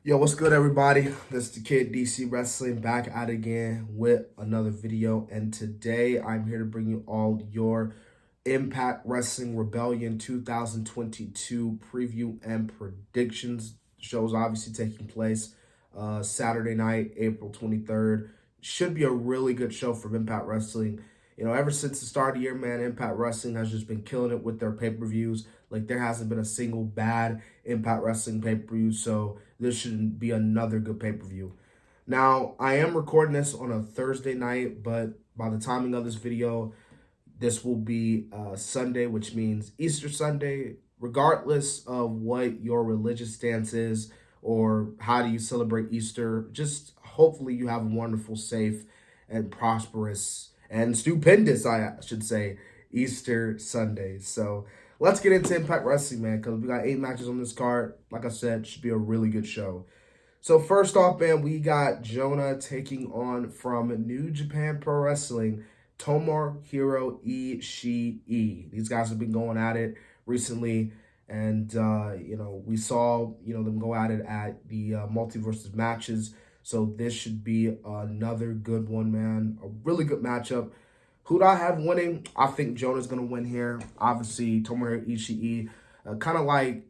Yo, what's good, everybody? This is the Kid DC Wrestling back at it again with another video. And today I'm here to bring you all your Impact Wrestling Rebellion 2022 preview and predictions. The show's obviously taking place Saturday night, April 23rd. Should be a really good show from Impact Wrestling. You know, ever since the start of the year, man, Impact Wrestling has just been killing it with their pay-per-views. Like, there hasn't been a single bad Impact Wrestling pay-per-view, so this should be another good pay-per-view. Now, I am recording this on a Thursday night, but by the timing of this video, this will be Sunday, which means Easter Sunday. Regardless of what your religious stance is or how do you celebrate Easter, just hopefully you have a wonderful, safe, and prosperous and stupendous, I should say, Easter Sunday. So let's get into Impact Wrestling, man, because we got 8 matches on this card. Like I said, should be a really good show. So first off, man, we got Jonah taking on from New Japan Pro Wrestling, Tomohiro Ishii. These guys have been going at it recently, and we saw them go at it at the multiverses matches. So this should be another good one, man. A really good matchup. Who do I have winning? I think Jonah's gonna win here. Obviously, Tomohiro Ishii, kind of like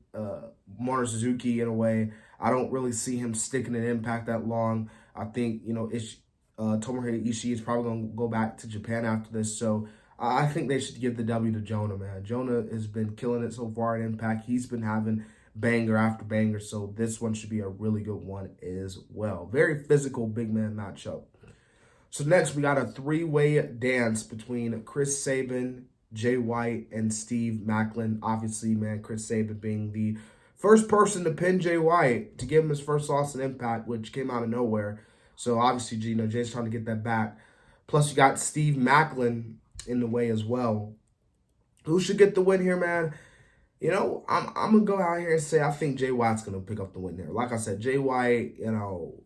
Moro Suzuki in a way. I don't really see him sticking in Impact that long. I think Tomohiro Ishii is probably going to go back to Japan after this. So I think they should give the W to Jonah, man. Jonah has been killing it so far in Impact. He's been having banger after banger. So this one should be a really good one as well. Very physical big man matchup. So next we got a 3-way dance between Chris Sabin, Jay White, and Steve Maclin. Obviously, man, Chris Sabin being the first person to pin Jay White to give him his first loss in Impact, which came out of nowhere. So obviously, Jay's trying to get that back. Plus, you got Steve Maclin in the way as well. Who should get the win here, man? You know, I'm gonna go out here and say I think Jay White's gonna pick up the win here. Like I said, Jay White,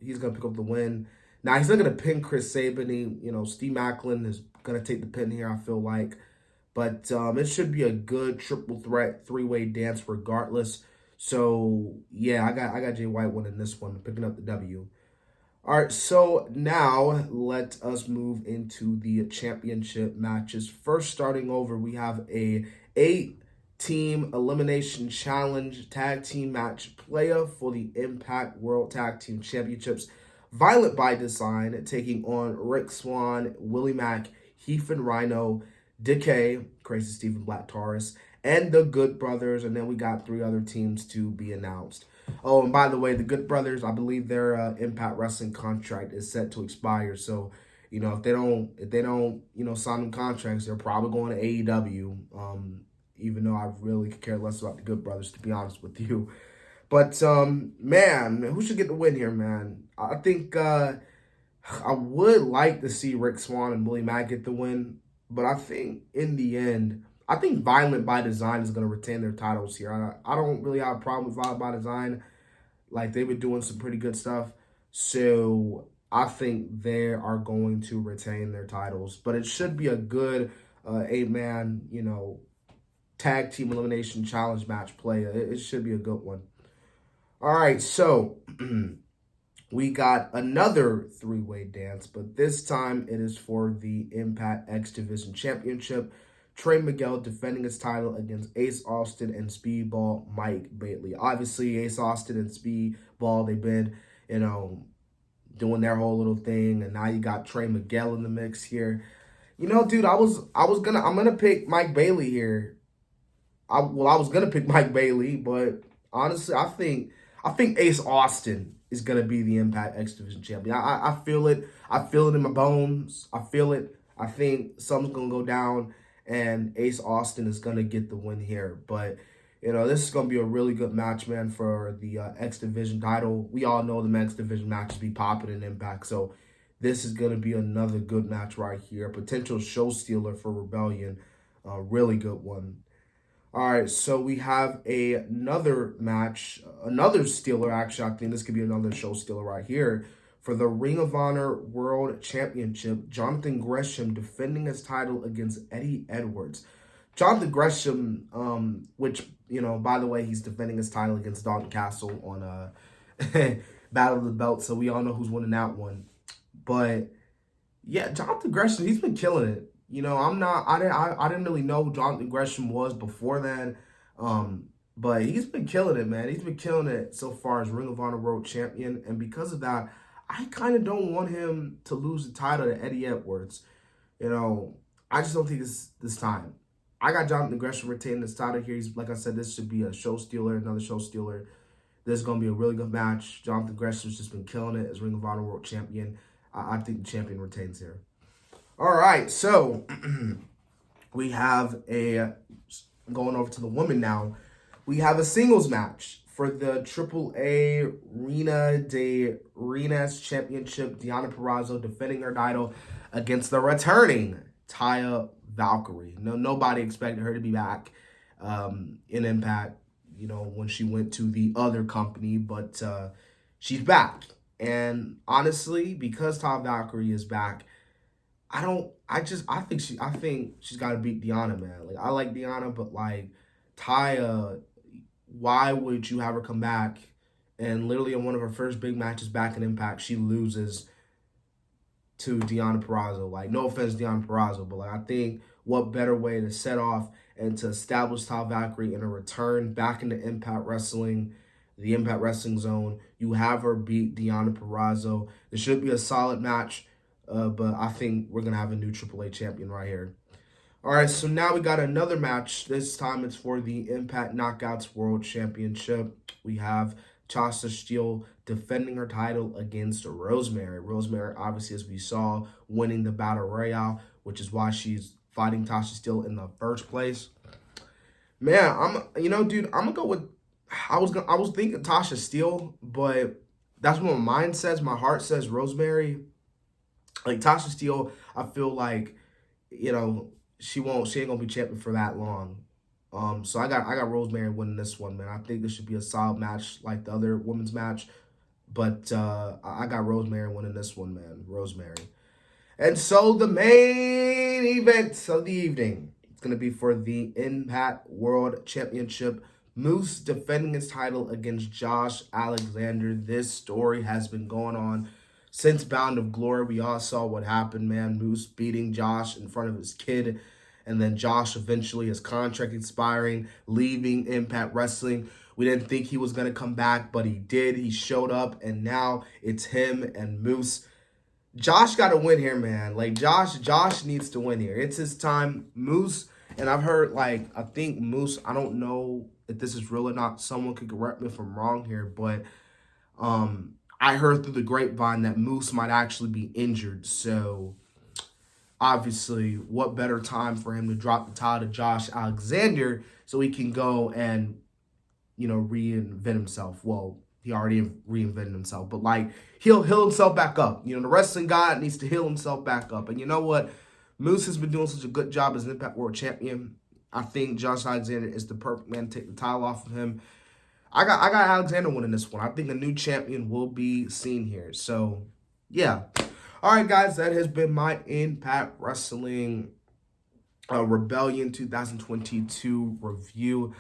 he's gonna pick up the win. Now he's not gonna pin Chris Sabin. Steve Maclin is gonna take the pin here, I feel like. But it should be a good triple threat 3-way dance regardless. So yeah, I got Jay White winning this one, picking up the W. All right, so now let us move into the championship matches. First, starting over, we have a 8-team elimination challenge tag team match playa for the Impact World Tag Team Championships. Violent by Design taking on Rick Swann, Willie Mack, Heath and Rhino, Decay, Crazy Stephen Black Taurus, and the Good Brothers. And then we got 3 other teams to be announced. Oh, and by the way, the Good Brothers, I believe their Impact Wrestling contract is set to expire. So, if they don't, sign them contracts, they're probably going to AEW. Even though I really could care less about the Good Brothers, to be honest with you. But man, who should get the win here, man? I think I would like to see Rick Swann and Willie Mack get the win, but I think in the end, I think Violent by Design is going to retain their titles here. I don't really have a problem with Violent by Design. Like, they've been doing some pretty good stuff. So I think they are going to retain their titles. But it should be a good 8-man, tag team elimination challenge match play. It should be a good one. All right, so we got another 3-way dance, but this time it is for the Impact X Division Championship. Trey Miguel defending his title against Ace Austin and Speedball Mike Bailey. Obviously, Ace Austin and Speedball, they've been, doing their whole little thing, and now you got Trey Miguel in the mix here. Dude, I'm gonna pick Mike Bailey here. I was gonna pick Mike Bailey, but honestly, I think Ace Austin is gonna be the Impact X Division champion. I feel it. I feel it in my bones. I feel it. I think something's gonna go down, and Ace Austin is going to get the win here. But, this is going to be a really good match, man, for the X Division title. We all know the X Division matches be popping in Impact, so this is going to be another good match right here. A potential show stealer for Rebellion. A really good one. All right, so we have another match, another stealer, actually. I think this could be another show stealer right here. For the Ring of Honor World Championship, Jonathan Gresham defending his title against Eddie Edwards. Jonathan Gresham, which, by the way, he's defending his title against Dalton Castle on Battle of the Belt, so we all know who's winning that one. But yeah, Jonathan Gresham, he's been killing it. You know, I didn't really know who Jonathan Gresham was before then. But he's been killing it, man. He's been killing it so far as Ring of Honor World Champion. And because of that, I kind of don't want him to lose the title to Eddie Edwards. You know, I just don't think it's this time. I got Jonathan Gresham retaining this title here. He's, like I said, this should be a show stealer, another show stealer. This is going to be a really good match. Jonathan Gresham's just been killing it as Ring of Honor World Champion. I think the champion retains here. All right, so we have going over to the women now. We have a singles match for the AAA Reina de Reinas Championship. Deonna Purrazzo defending her title against the returning Taya Valkyrie. Nobody expected her to be back in Impact, you know, when she went to the other company, but she's back. And honestly, because Taya Valkyrie is back, I think she's got to beat Deonna, man. Like, I like Deonna, but like Taya, why would you have her come back and literally in one of her first big matches back in Impact, she loses to Deonna Purrazzo? Like, no offense, Deonna Purrazzo, but like, I think what better way to set off and to establish Taya Valkyrie in a return back into Impact Wrestling, the Impact Wrestling Zone. You have her beat Deonna Purrazzo. This should be a solid match, but I think we're going to have a new AAA champion right here. All right, so now we got another match. This time it's for the Impact Knockouts World Championship. We have Tasha Steelz defending her title against Rosemary. Rosemary, obviously, as we saw, winning the Battle Royale, which is why she's fighting Tasha Steelz in the first place. Man, I'm gonna go with. I was thinking Tasha Steelz, but that's what my mind says. My heart says Rosemary. Like, Tasha Steelz, I feel like, you know, she ain't gonna be champion for that long. So I got Rosemary winning this one, man. I think this should be a solid match like the other women's match. But I got Rosemary winning this one, man. Rosemary. And so the main event of the evening, it's gonna be for the Impact World Championship. Moose defending his title against Josh Alexander. This story has been going on since Bound of Glory. We all saw what happened, man. Moose beating Josh in front of his kid. And then Josh eventually, his contract expiring, leaving Impact Wrestling. We didn't think he was going to come back, but he did. He showed up, and now it's him and Moose. Josh got to win here, man. Like, Josh needs to win here. It's his time. Moose, and I've heard, like, I think Moose, I don't know if this is real or not. Someone could correct me if I'm wrong here, but I heard through the grapevine that Moose might actually be injured. So, obviously, what better time for him to drop the title to Josh Alexander so he can go and, you know, reinvent himself. Well, he already reinvented himself, but like, he'll heal himself back up. You know, the wrestling god needs to heal himself back up. And you know what? Moose has been doing such a good job as an Impact World Champion. I think Josh Alexander is the perfect man to take the title off of him. I got Alexander winning this one. I think a new champion will be seen here. So, yeah. All right, guys, that has been my Impact Wrestling Rebellion 2022 review.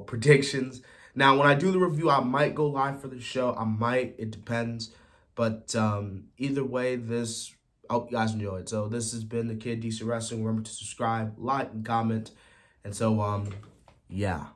Predictions. Now, when I do the review, I might go live for the show. I might. It depends. But either way, I hope you guys enjoyed. So this has been the Kid DC Wrestling. Remember to subscribe, like, and comment. And so, yeah.